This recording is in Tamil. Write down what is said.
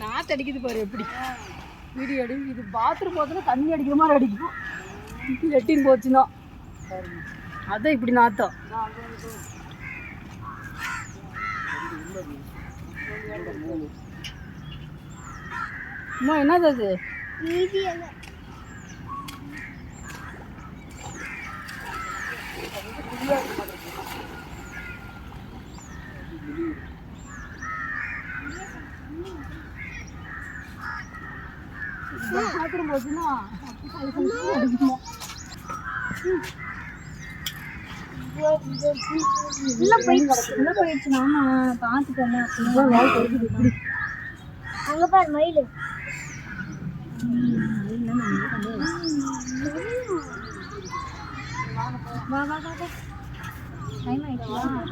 நாற்று அடிக்குது பாரு எப்படி வீடியோ அடி. இது பாத்ரூம் போச்சுன்னா தண்ணி அடிக்கிற மாதிரி அடிக்கும். லெட்டின் போச்சுன்னா அதான் இப்படி நாத்தம். அம்மா என்னது அது? பாத்ரூம் போச்சுன்னா போயிடுச்சு. ஆமா பார்த்துட்டேன். அங்கே பாரு மயில். வா வா வா டைம் ஆயிடுச்சு.